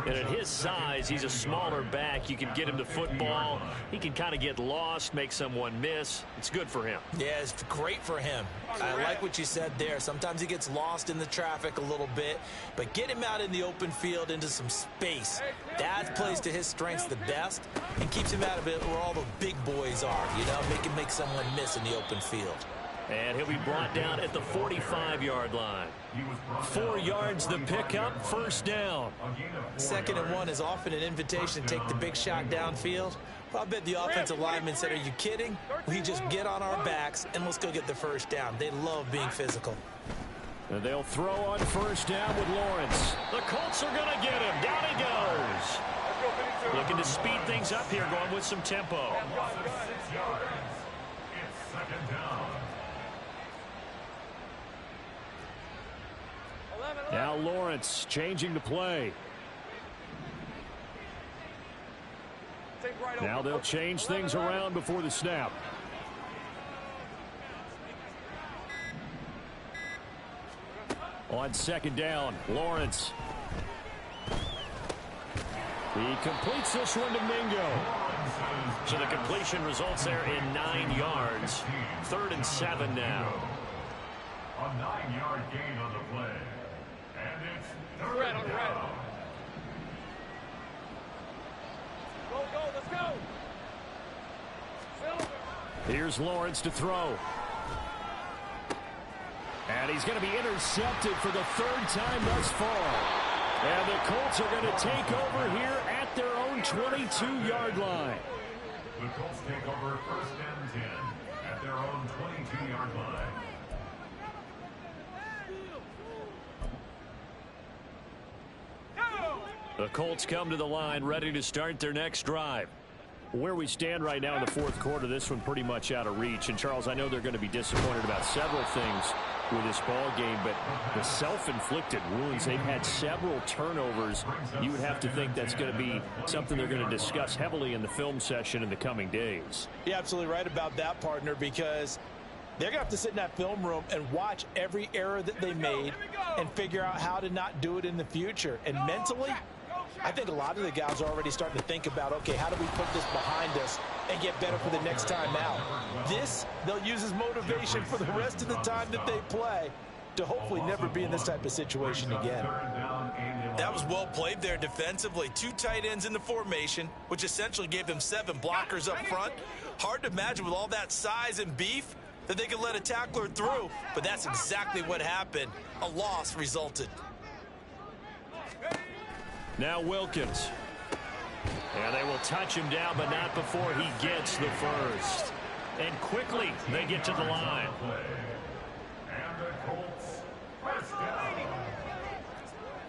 And at his size, he's a smaller back. You can get him to football. He can kind of get lost, make someone miss. It's good for him. Yeah, it's great for him. I like what you said there. Sometimes he gets lost in the traffic a little bit, but get him out in the open field into some space. That plays to his strengths the best and keeps him out of it where all the big boys are, you know, make someone miss in the open field. And he'll be brought down at the 45-yard line. 4 yards the pickup, first down. 2nd and 1 is often an invitation to take the big shot downfield. Well, I bet the offensive lineman said, are you kidding? We just get on our backs and let's go get the first down. They love being physical. And they'll throw on first down with Lawrence. The Colts are going to get him. Down he goes. Looking to speed things up here, going with some tempo. 6 yards. It's 2nd down. Now Lawrence changing the play. Now they'll change things around before the snap. On 2nd down, Lawrence. He completes this one to Mingo. So the completion results there in 9 yards. 3rd and 7 now. A 9-yard gain on the play. And it's 3rd down. Go, let's go. Here's Lawrence to throw. And he's going to be intercepted for the 3rd time thus far. And the Colts are going to take over here at their own 22-yard line. The Colts take over 1st and 10 at their own 22-yard line. The Colts come to the line ready to start their next drive. Where we stand right now in the 4th quarter, this one pretty much out of reach. And, Charles, I know they're going to be disappointed about several things with this ball game, but the self-inflicted wounds, they've had several turnovers. You would have to think that's going to be something they're going to discuss heavily in the film session in the coming days. You're absolutely right about that, partner, because they're going to have to sit in that film room and watch every error that they made and figure out how to not do it in the future. And mentally, I think a lot of the guys are already starting to think about, okay, how do we put this behind us and get better for the next time out? This, they'll use as motivation for the rest of the time that they play to hopefully never be in this type of situation again. That was well played there defensively. 2 tight ends in the formation, which essentially gave them 7 blockers up front. Hard to imagine with all that size and beef that they could let a tackler through, but that's exactly what happened. A loss resulted. Now Wilkins. And they will touch him down, but not before he gets the first. And quickly, they get to the line. And the Colts, first down.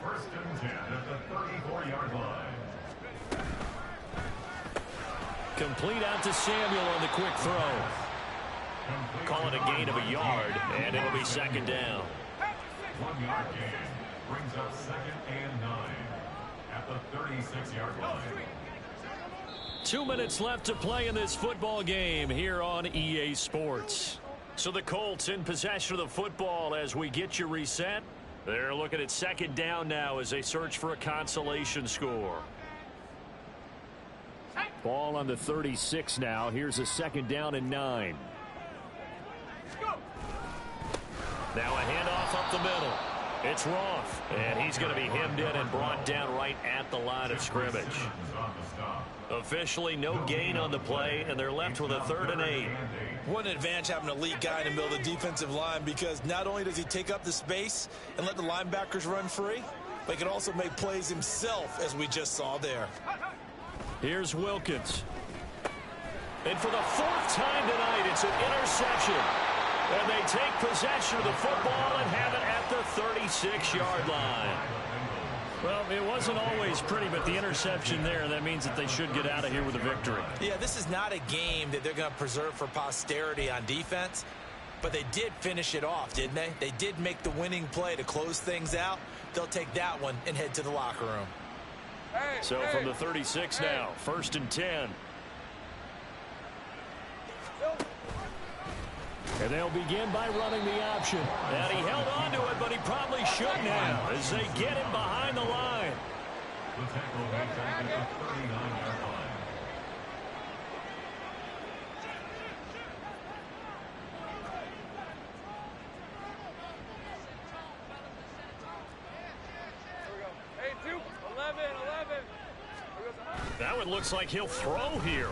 1st and 10 at the 34-yard line. Complete out to Samuel on the quick throw. Call it a gain of a yard, and it'll be 2nd down. 1-yard gain brings up 2nd and 9 at the 36-yard line. 2 minutes left to play in this football game here on EA Sports. So the Colts in possession of the football as we get you reset. They're looking at 2nd down now as they search for a consolation score. Ball on the 36 now. Here's a 2nd down and 9. Now a handoff up the middle. It's Roth, and he's going to be hemmed in and brought down right at the line of scrimmage. Officially no gain on the play, and they're left with a 3rd and 8. What an advantage having an elite guy in the middle of the defensive line, because not only does he take up the space and let the linebackers run free, but he can also make plays himself, as we just saw there. Here's Wilkins. And for the 4th time tonight, it's an interception. And they take possession of the football and have it at the 36-yard line. Well, it wasn't always pretty, but the interception there, that means that they should get out of here with a victory. Yeah, this is not a game that they're going to preserve for posterity on defense, but they did finish it off, didn't they? They did make the winning play to close things out. They'll take that one and head to the locker room. So from the 36 now, 1st and 10. And they'll begin by running the option. And he held on to it, but he probably shouldn't have as they get him behind the line. The tackle makes it at the 39-yard line. Hey, 2, 11. That one looks like he'll throw here.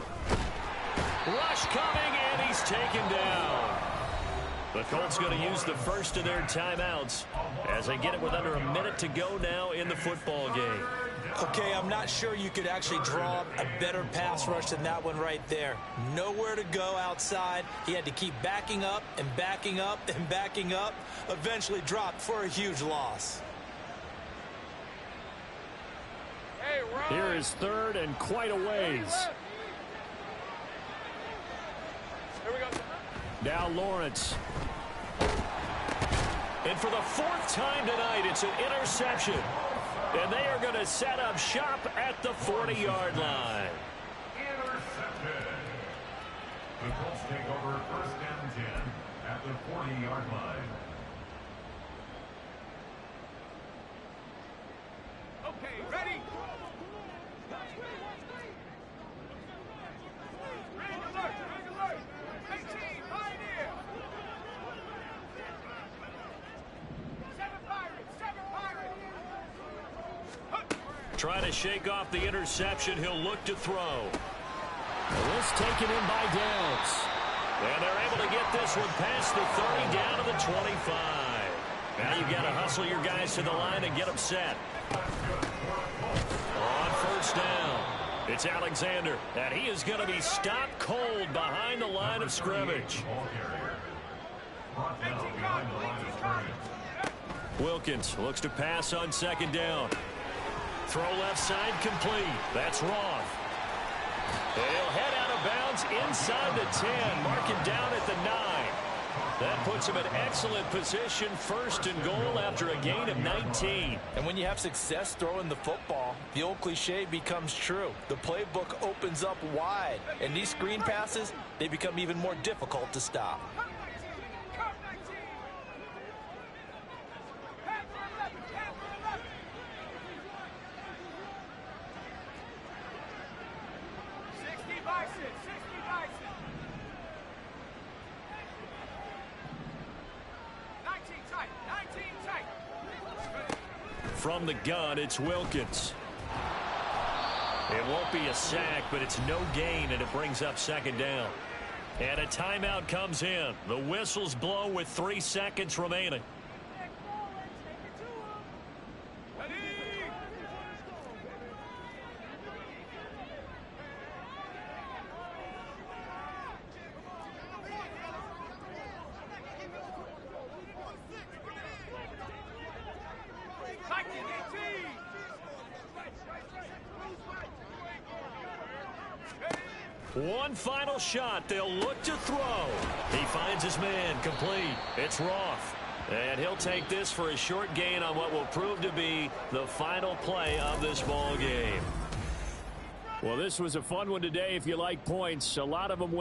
Rush coming, and he's taken down. The Colts going to use the first of their timeouts as they get it with under a minute to go now in the football game. Okay, I'm not sure you could actually draw up a better pass rush than that one right there. Nowhere to go outside. He had to keep backing up and backing up and backing up. Eventually dropped for a huge loss. Hey, Ryan. Here is third and quite a ways. Here we go. Now Lawrence. And for the fourth time tonight, it's an interception. And they are going to set up shop at the 40-yard line. Intercepted. The Colts take over first and 10 at the 40-yard line. Okay, ready? Trying to shake off the interception. He'll look to throw. This taken in by Downs. And they're able to get this one past the 30 down to the 25. Now you've got to hustle your guys to the line and get them set. On first down, it's Alexander. And he is going to be stopped cold behind the line of scrimmage. Wilkins looks to pass on second down. Throw left side complete. That's Roth. And he'll head out of bounds inside the 10, marking down at the 9. That puts him in excellent position, first and goal after a gain of 19. And when you have success throwing the football, the old cliche becomes true. The playbook opens up wide, and these screen passes, they become even more difficult to stop. From the gun, it's Wilkins. It won't be a sack, but it's no gain, and it brings up second down. And a timeout comes in. The whistles blow with 3 seconds remaining. One final shot. They'll look to throw. He finds his man complete. It's Roth. And he'll take this for a short gain on what will prove to be the final play of this ball game. Well, this was a fun one today if you like points. A lot of them went